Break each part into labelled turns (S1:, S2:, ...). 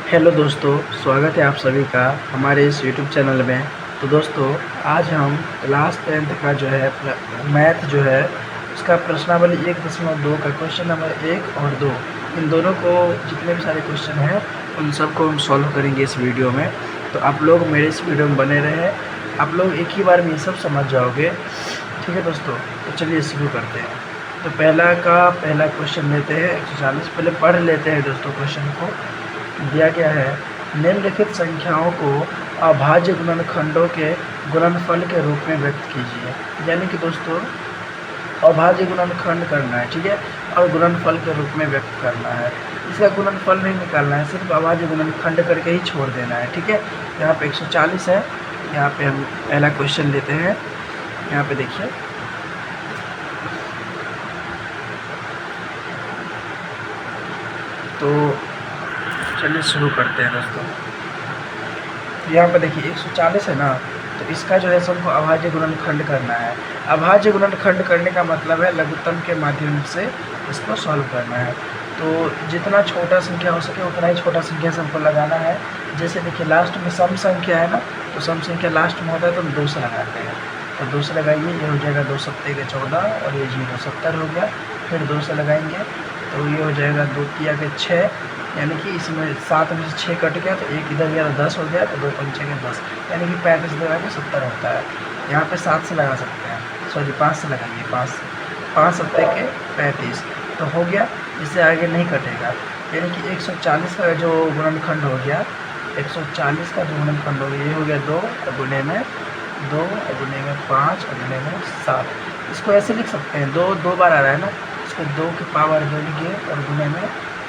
S1: Hello दोस्तों, स्वागत है आप सभी का हमारे इस यूट्यूब चैनल में। तो दोस्तों, आज हम क्लास 10th का जो है मैथ जो है उसका प्रश्नावली 1.2 का क्वेश्चन नंबर 1 और 2, इन दोनों को जितने भी सारे क्वेश्चन हैं उन सबको हम सॉल्व करेंगे इस वीडियो में। तो आप लोग मेरे इस वीडियो में बने रहें, आप लोग एक ही बार में ये सब समझ जाओगे। ठीक है दोस्तों, तो चलिए शुरू करते हैं। तो पहला क्वेश्चन लेते हैं 140। पहले पढ़ लेते हैं दोस्तों क्वेश्चन को। दिया गया है, निम्नलिखित संख्याओं को अभाज्य गुणनखंडों के गुणनफल के रूप में व्यक्त कीजिए। यानी कि दोस्तों अभाज्य गुणनखंड करना है, ठीक है, और गुणनफल के रूप में व्यक्त करना है। इसका गुणनफल नहीं निकालना है, सिर्फ अभाज्य गुणनखंड करके ही छोड़ देना है। ठीक है, यहाँ पे 140 है। यहाँ पे हम पहला क्वेश्चन लेते हैं। यहाँ पे देखिए, तो चलिए शुरू करते हैं दोस्तों। यहाँ पर देखिए 140 है ना, तो इसका जो है सबको अभाज्य गुणनखंड करना है। अभाज्य गुणनखंड करने का मतलब है लघुत्तम के माध्यम से इसको सॉल्व करना है। तो जितना छोटा संख्या हो सके उतना ही छोटा संख्या से हमको लगाना है। जैसे देखिए लास्ट में सम संख्या है ना, तो सम संख्या लास्ट में होता है तो हम 2 से लगाते हैं। तो 2 से लगाइए, ये हो जाएगा 2 सत्ते के 14 और ये 0 70 हो गया। फिर 2 से लगाएंगे तो ये हो जाएगा 2 तिया के 6, यानी कि इसमें 7 में से 6 कट गया तो एक इधर गया तो 10 हो गया। तो 2 पंचे के 10, यानी कि 35 लगा के 70 होता है। यहाँ पे 7 से लगा सकते हैं, सॉरी 5 से लगाइए, 5 सत्ते के 35 तो हो गया। इससे आगे नहीं कटेगा, यानी कि 140 का जो गुणनखंड हो गया, 140 का जो गुणनखंड हो गया, ये हो गया 2 और गुने में 2 और गुने में 5 और गुने में 7। इसको ऐसे लिख सकते हैं, 2 2 बार आ रहा है ना, इसको 2 की पावर 2 लिखिए और गुने में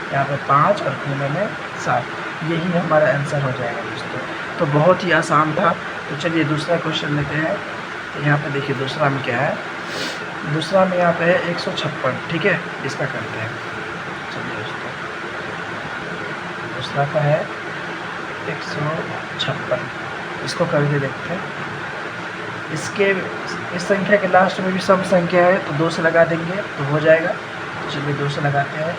S1: यहाँ पे 5 और गुने में 7। यही हमारा आंसर हो जाएगा दोस्तों। तो बहुत ही आसान था। तो चलिए दूसरा क्वेश्चन लेते हैं। तो यहाँ पे देखिए दूसरा में क्या है, दूसरा में यहाँ पे है 156। ठीक है, इसका करते हैं। चलिए दोस्तों, दूसरा का है 156, इसको करके देखते हैं। इस संख्या के लास्ट में भी सम संख्या है तो 2 से लगा देंगे तो हो जाएगा। तो चलिए 2 से लगाते हैं।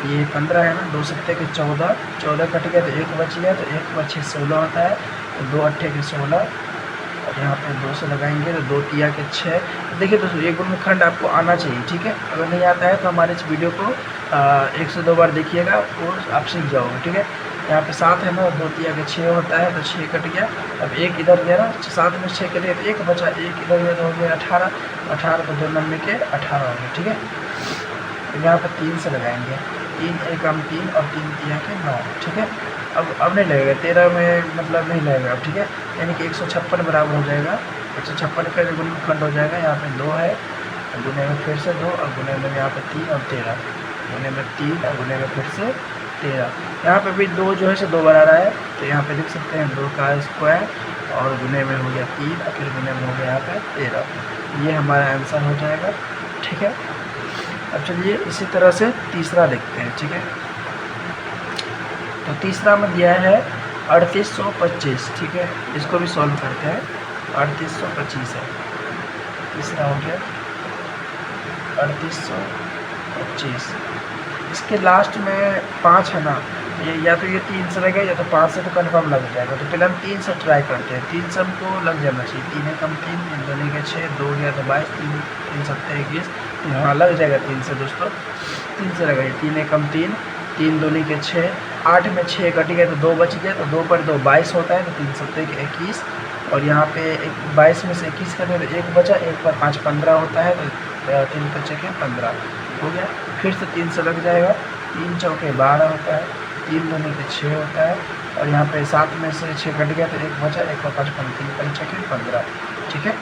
S1: ये 15 है ना, 2 सत्ते के 14, 14 कट गया तो 1 बच गया, तो 1 बचे 16 होता है। तो 2 अट्ठे के 16 और यहाँ पे 2 से लगाएंगे तो 2 तिया के 6। देखिए दोस्तों, ये गुणनखंड आपको आना चाहिए। ठीक है, अगर नहीं आता है तो हमारे इस वीडियो को 1 से 2 बार देखिएगा और आप सीख जाओगे। ठीक है, यहाँ पे 7 है ना, 2 तिया के 6 होता है तो 6 कट गया। अब 1 इधर गया ना, 7 में 6 कट गया तो 1 बचा, 1 इधर गया तो हो गया 18, 18 को 2 नंबर के 18 हो गया। ठीक है, तो यहाँ पर 3 से लगाएंगे, 3 एकम 3 और 3 तिया के 9। ठीक है, अब नहीं लगेगा 13 में, मतलब नहीं लगेगा अब। ठीक है, यानी कि 156 बराबर हो जाएगा। 156 का जो गुणनखंड हो जाएगा, यहाँ पे 2 है, गुने में फिर से 2 और गुने में यहाँ पे 3 और 13, गुने में 3 और गुने में फिर से 13। यहाँ पे भी 2 जो है से 2 बार आ रहा है, तो यहाँ पे लिख सकते हैं 2 का स्क्वायर और गुने में हो गया 3 और फिर गुने में हो गया यहाँ पे 13। ये हमारा आंसर हो जाएगा। ठीक है, अब चलिए इसी तरह से तीसरा देखते हैं। ठीक है, तो तीसरा में दिया है 3825। ठीक है, इसको भी सॉल्व करते हैं। 3825 है, तीसरा हो गया 3825। इसके लास्ट में 5 है ना, ये या तो ये 3 से लगेगा या तो 5 से, तो कन्फर्म लग जाएगा। तो पहले हम 3 से ट्राई करते हैं। 3 से हमको लग जाना चाहिए। 3 एकम 3, 3 दूनी के 6, 2 गया तो 22, 3 सत्ते 21, हाँ लग जाएगा 3 से दोस्तों। 3 से लगाइए, 3 एकम 3, 3 दूनी के 6, 8 में 6 कट गया तो 2 बच गया, तो 2 पर 2 22 होता है, तो 3 सत्ते के 21 और यहाँ पे 22 में से 21 करें तो 1 बचा, 1 पर 5 15 होता है, तो 3 बचे के 15 हो गया। फिर से 3 से लग जाएगा, 3 चौके 12 होता है, 3 दूनी के 6 होता है और यहाँ पे 7 में से 6 कट गया तो 1 बचा, 1 पर 5 3 पंचे के 15। ठीक है,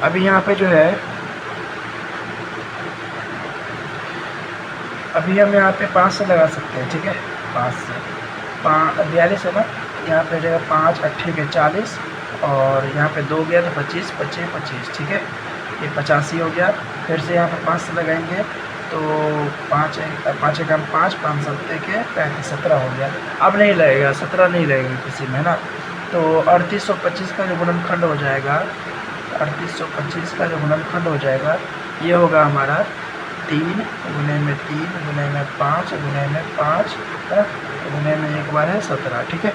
S1: अभी यहाँ पे जो है, अभी हम यहाँ पे 5 से लगा सकते हैं। ठीक है, 5 से 42 है ना, यहाँ पे हो जाएगा 5 अट्ठे के 40 और यहाँ पे 2 गया तो 25, 25 25। ठीक है, ये 85 हो गया। फिर से यहाँ पे 5 से लगाएंगे तो 5 एकम 5, 5 सत्ते के 35, 17 हो गया। अब नहीं लगेगा, 17 नहीं लगेगा किसी में ना। तो 3825 का जो गुणनखंड हो जाएगा, 3825 का जो गुणनखंड हो जाएगा, ये होगा हमारा 3 गुने में 3 गुने में 5 गुने में 5 गुने में 1 एक बार है 17, ठीक है,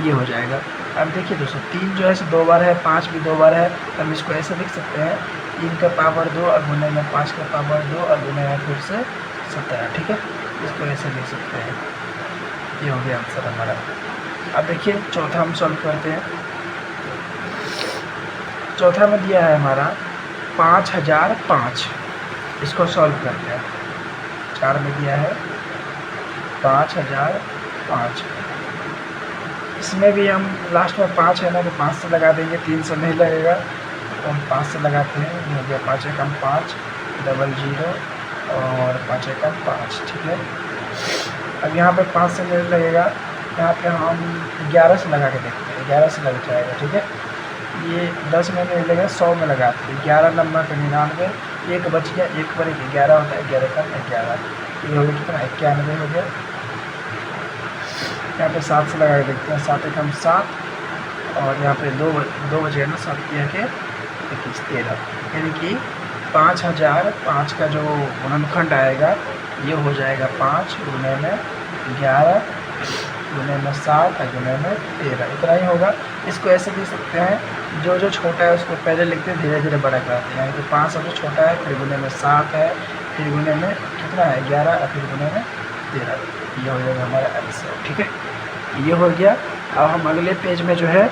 S1: ये हो जाएगा। अब देखिए दोस्तों 3 जो है सो 2 बार है, 5 भी 2 बार है, तो हम इसको ऐसे लिख सकते हैं 3 का पावर 2 और गुने में 5 का पावर 2 और गुने में फिर से 17, ठीक है, इसको ऐसे लिख सकते हैं। ये हो गया आंसर हमारा। अब देखिए चौथा हम सॉल्व करते हैं। चौथा में दिया है हमारा 5005, इसको सॉल्व करते हैं। 4 में दिया है 5005, इसमें भी हम लास्ट में 5 है ना, तो 5 से लगा देंगे, 3 से नहीं लगेगा, तो हम 5 से लगाते हैं। ये हो गया 5 एकम 5 00 और 5 एकम 5, ठीक है। अब यहाँ पे 5 से नहीं लगेगा, यहाँ पे हम 11 से लगा के देखते हैं, 11 से लग जाएगा, ठीक है। ये 10 में नहीं लगेगा, 100 में लगाते हैं। 11 नंबर का 99, एक बच गया, एक पर 11 होता है, 11 का 11, ये हो गया कितना 91 हो गया। यहाँ पे 7 से लगा के देखते हैं, 7 एकम 7 और यहाँ पे 2 बचे ना, 7 किया के 21 13, यानी कि 5005 का जो गुणनखंड आएगा ये हो जाएगा 5 गुने में 11 गुने में 7 और गुने में 13, इतना ही होगा। इसको ऐसे लिख सकते हैं, जो छोटा है उसको पहले लिखते हैं, धीरे धीरे बड़ा कराते हैं। तो 5 सबसे छोटा है, फिर गुने में 7 है, फिर गुने में कितना है 11 और फिर गुने में 13, ये हो जाएगा हमारा आंसर, ठीक है, ये हो गया। अब हम अगले पेज में जो है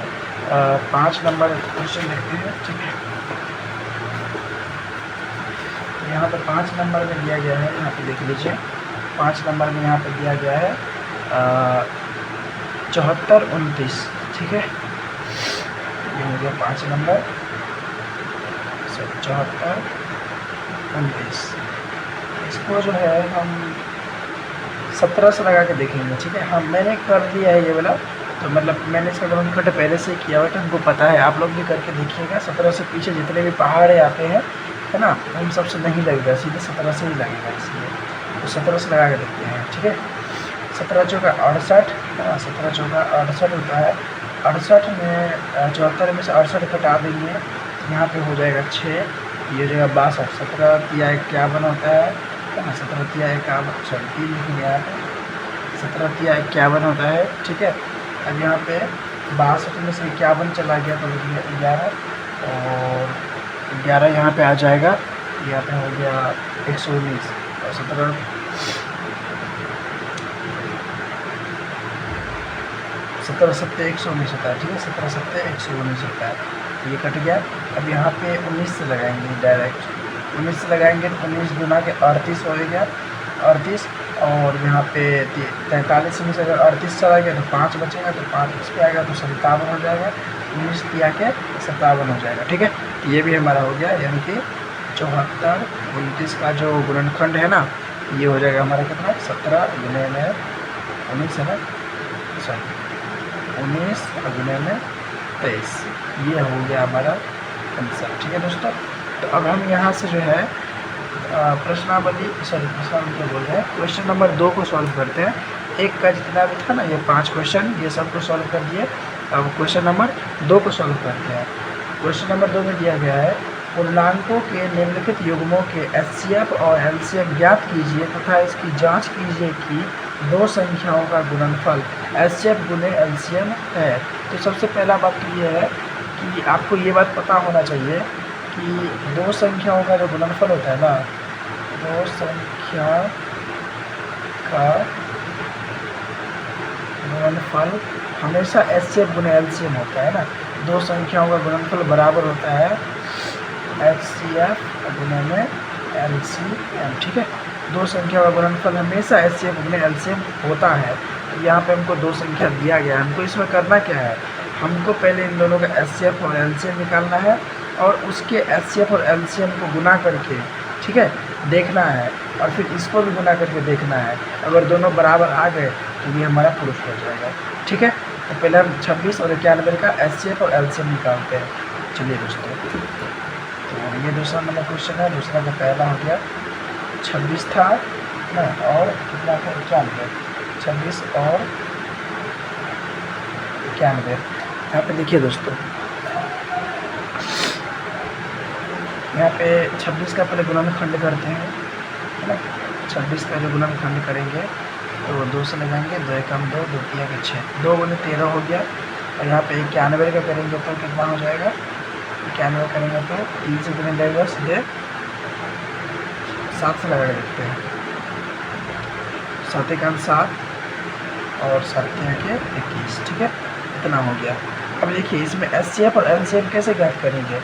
S1: 5 नंबर क्वेश्चन देखते हैं, ठीक है। यहाँ पे 5 नंबर में दिया गया है, यहाँ पे देख लीजिए 5 नंबर में यहाँ पे दिया गया है 74 29, ठीक है, ये हो गया 5 नंबर 74 29। इसको जो है हम 17 से लगा के देखेंगे, ठीक है। हम मैंने कर दिया है ये वाला, तो मतलब मैंने इसका गुणनखंड पहले से किया हुआ है, तो हमको पता है, आप लोग भी करके देखिएगा। 17 से पीछे जितने भी पहाड़ आते हैं है ना, उन सबसे नहीं लगेगा, सीधे 17 से ही लगेगा, इसलिए तो 17 से लगा के देखते हैं, ठीक है। 17 चौका 68, 17 चौका 68 होता है। 68 में 74 में से 68 घटा देंगे, यहाँ पे हो जाएगा 6, ये हो जाएगा 62। 17 तिया 51 होता है ना, 17 तिया 51, सॉरी 3 लिखेंगे यहाँ पे, 17 तिया 51 होता है, ठीक है। अब यहाँ पे 62 में से 51 चला गया तो 11 और 11 यहाँ पे आ जाएगा, यहाँ पे हो गया 119 और 17 7 119 होता है, ठीक है, 17 7 119 होता है, तो ये कट गया। अब यहाँ पे 19 से लगाएंगे, डायरेक्ट 19 से लगाएंगे तो 19 गुना के 38 हो गया, 38 और यहाँ पे 43 में से अगर 38 चला गया तो 5 बचेगा, तो 5 इस पर आएगा तो 57 हो जाएगा, 19 तिया के 57 हो जाएगा, ठीक है। ये भी हमारा हो गया, यानी कि 74 29 का जो गुणनखंड है ना, ये हो जाएगा हमारा कितना 17 गुने में 19 है ना, सॉरी 19 और गुने में 23, ये हो गया हमारा आंसर, ठीक है दोस्तों। तो अब हम यहाँ से जो है प्रश्नावली क्या बोल रहे हैं, क्वेश्चन नंबर 2 को सॉल्व करते हैं। एक का जितना भी था ना, ये 5 क्वेश्चन, ये सब को सॉल्व कर दिए। अब क्वेश्चन नंबर 2 को सॉल्व करते हैं। क्वेश्चन नंबर 2 में दिया गया है, पूर्णांकों के निम्नलिखित युग्मों के एचसीएफ और एलसीएम ज्ञात कीजिए तथा इसकी जांच कीजिए कि दो संख्याओं का गुणनफल एचसीएफ गुने एलसीएम है। तो सबसे पहला बात तो ये है कि आपको ये बात पता होना चाहिए कि दो संख्याओं का जो गुणनफल होता है ना, दो संख्या का गुणनफल हमेशा एचसीएफ गुने एलसीएम होता है ना। दो संख्याओं का गुणनफल बराबर होता है एचसीएफ गुने में एलसीएम, ठीक है। दो संख्या का गुणनफल हमेशा एचसीएफ गुने एलसीएम होता है। यहाँ पे हमको दो संख्या दिया गया है, हमको इसमें करना क्या है, हमको पहले इन दोनों का एचसीएफ और एलसीएम निकालना है और उसके एचसीएफ और एलसीएम को गुना करके, ठीक है, देखना है और फिर इसको भी गुना करके देखना है। अगर दोनों बराबर आ गए तो ये हमारा प्रूफ हो जाएगा, ठीक है। तो पहले हम 26 और 91 का एचसीएफ और एलसीएम निकालते हैं। चलिए दोस्तों, तो ये दूसरा नंबर क्वेश्चन है। दूसरा का पहला हो गया 26 था ना, और कितना था 91, 26 और 91। यहाँ पे देखिए दोस्तों, यहाँ पे 26 का पहले गुणनखंड करते हैं, है ना। 26 का जो गुणनखंड करेंगे तो 2 से लगाएंगे, 2 एकम 2, 2 तिया के 6, 2 गुने 13 हो गया। और यहाँ पे 91 का करेंगे तो कितना हो जाएगा, 91 करेंगे तो 3 से गुने जाएगा, सीधे 7 से लगा के देखते हैं, 7 एकम 7 और 7 के 21, ठीक है, इतना हो गया। अब देखिए इसमें एचसीएफ और एलसीएम कैसे ज्ञात करेंगे,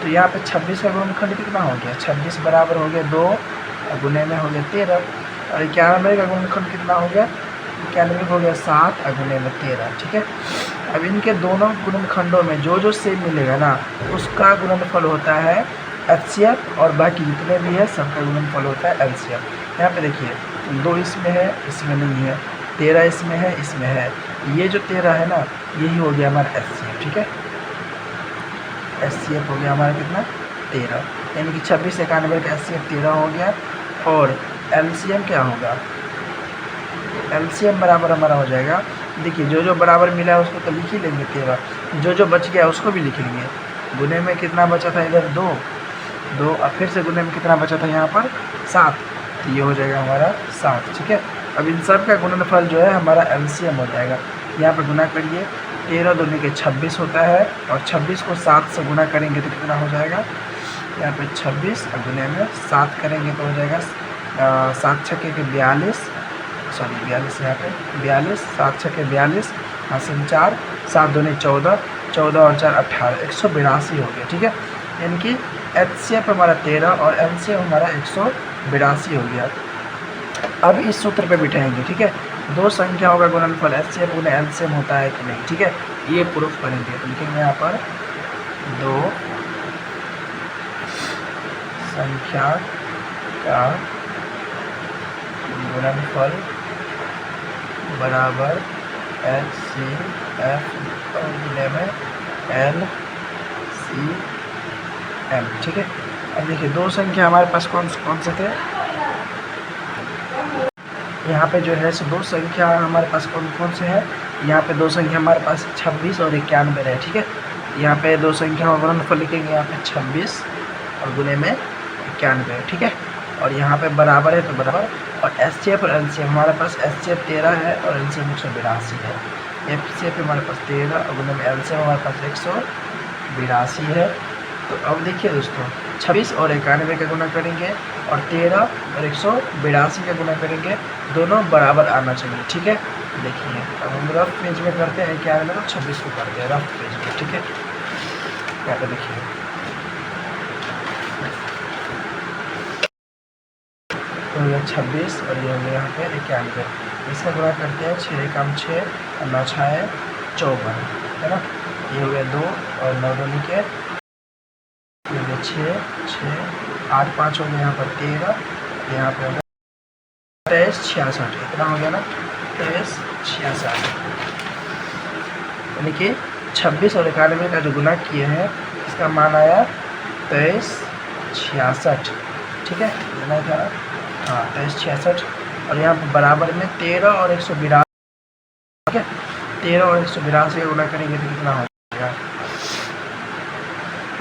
S1: तो यहाँ पे 26 का गुणनखंड कितना हो गया, 26 बराबर हो गया 2 और गुने में हो गया 13, और 91 का गुणनखंड कितना हो गया, 91 हो गया 7 और गुने में 13, ठीक है। अब इनके दोनों गुणनखंडों में जो जो सेम मिलेगा ना, उसका गुणनफल होता है एचसीएफ, और बाकी जितने भी है सबका गुणनफल होता है एलसीएफ। यहाँ पे देखिए 2 इसमें है, इसमें नहीं है, 13 इसमें है, इसमें है, ये जो 13 है ना, यही हो गया हमारा एचसीएफ, ठीक है। एचसीएफ हो गया हमारा कितना, 13, यानी कि 26 91 का एचसीएफ 13 हो गया। और एलसीएम क्या होगा, एलसीएम बराबर हमारा हो जाएगा, देखिए जो जो बराबर मिला है उसको तो लिख ही लेंगे 13, जो जो बच गया उसको भी लिख लेंगे। गुने में कितना बचा था इधर 2, और फिर से गुने में कितना बचा था यहाँ पर 7, तो ये हो जाएगा हमारा 7, ठीक है। अब इन सब का गुणनफल जो है हमारा एलसीएम हो जाएगा। यहाँ पर गुना करिए, 13 दूनी के 26 होता है, और 26 को 7 से गुना करेंगे तो कितना हो जाएगा, यहाँ पे 26 और गुने में 7 करेंगे तो हो जाएगा 7 छक्के के 42, सॉरी 42, यहाँ पे 42, 7 छक्के 42, हासिल 4, 7 दूनी 14, 14 और 4 18, 182 हो गया, ठीक है। यानी कि एचसीएफ हमारा 13 और एलसीएम हमारा 182 हो गया। अब इस सूत्र पे बिठाएंगे, ठीक है, दो संख्याओं का गुणनफल एचसीएफ गुने एलसीएम होता है कि नहीं, ठीक है, ये प्रूफ करेंगे। तो लिखेंगे यहाँ पर दो संख्या का गुणनफल बराबर एचसीएफ और गुने में एलसीएम, ठीक है। अब देखिए दो संख्या हमारे पास कौन से थे, यहाँ पे जो है सो दो संख्या हमारे पास कौन से है, यहाँ पे दो संख्या हमारे पास 26 और 91 है, ठीक है। यहाँ पे दो संख्या का गुणनफल लिखेंगे, यहाँ पे 26 और गुने में 91, ठीक है। और यहाँ पे बराबर है तो बराबर, और एचसीएफ और एलसीएम हमारे पास एचसीएफ 13 है और एलसीएम 182 है। एचसीएफ हमारे पास 13 और गुने में एलसीएम हमारे पास 182 है। तो अब देखिए दोस्तों 26 और 91 का गुना करेंगे और 13 और 182 का गुना करेंगे, दोनों बराबर आना चाहिए, ठीक है। देखिए अब हम रफ पेज में करते हैं, क्या है 26 को करते हैं रफ पेज में, ठीक है। यहाँ पे देखिए तो ये 26 और ये हो गया यहाँ पे 91, इसका गुना करते हैं 6 कम 6 और 9 6 है 54, है ना। ये हो गया 2 और 9 दूनी के 6 6 8 5 हो गया यहाँ पर 13, यहाँ पे 23 66, इतना हो गया ना 23 66, यानी कि 26 और 91 का जो गुना किए हैं इसका मान आया 23 66, ठीक है, इतना क्या, हाँ 23 66। और यहाँ पर बराबर में 13 और 182, ठीक है, 13 और 182 का गुना करेंगे तो कितना हो जाएगा,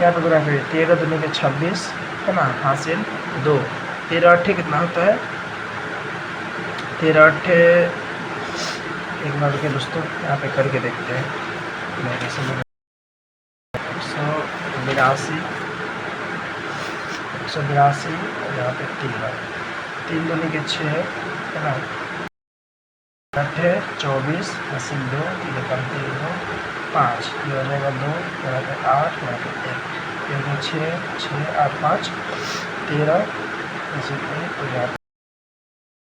S1: यहाँ पर गुना करिए 13 दूनी के 26, है ना, हासिल 2, 13 अट्ठे कितना होता है, 13 अट्ठे, एक मिनट रुकिए दोस्तों यहाँ पे करके देखते हैं, 182 182 और यहाँ पे 3 दूनी के 6, है ना, 24 हासिल 2, 3 कम 3 2 5, ये हो जाएगा 2, यहाँ पे 8, यहाँ पे 1, ये हो गया 6 6 8 5 13 हासिल 1, और यहाँ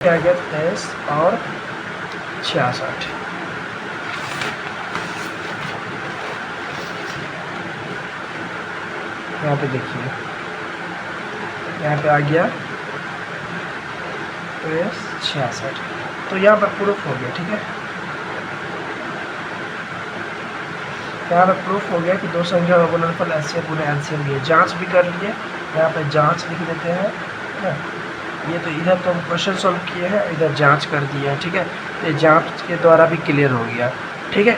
S1: पे आ गया 23 और 66। यहाँ पे देखिए यहाँ पे आ गया 23 66, तो यहाँ पर प्रूफ हो गया, ठीक है। यहाँ पर प्रूफ हो गया कि दो संख्या का गुणनफल एचसीएफ गुने एलसीएम ये जांच भी कर लिए, यहाँ पे जांच लिख देते हैं, ठीक है। ये तो इधर तो हम क्वेश्चन सॉल्व किए हैं, इधर जांच कर दिए हैं, ठीक है। ये जांच के द्वारा भी क्लियर हो गया, ठीक है।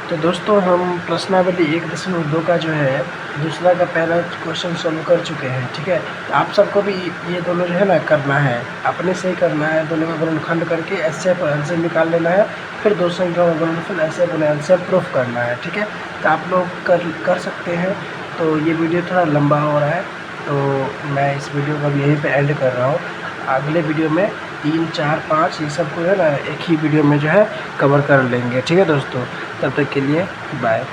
S1: तो दोस्तों हम प्रश्नावली 1.2 का जो है दूसरा का पहला क्वेश्चन सॉल्व कर चुके हैं, ठीक है। तो आप सबको भी ये दोनों जो है ना करना है, अपने से ही करना है। दोनों का गुणनखंड करके एचसीएफ और एलसीएम निकाल लेना है, फिर दो संख्याओं का गुणनफल एचसीएफ और एलसीएम प्रूफ करना है, ठीक है। तो आप लोग कर सकते हैं। तो ये वीडियो थोड़ा लंबा हो रहा है, तो मैं इस वीडियो को यहीं पे एंड कर रहा हूँ। अगले वीडियो में 3, 4, 5 ये सब को है ना एक ही वीडियो में जो है कवर कर लेंगे, ठीक है दोस्तों। तब तक के लिए बाय।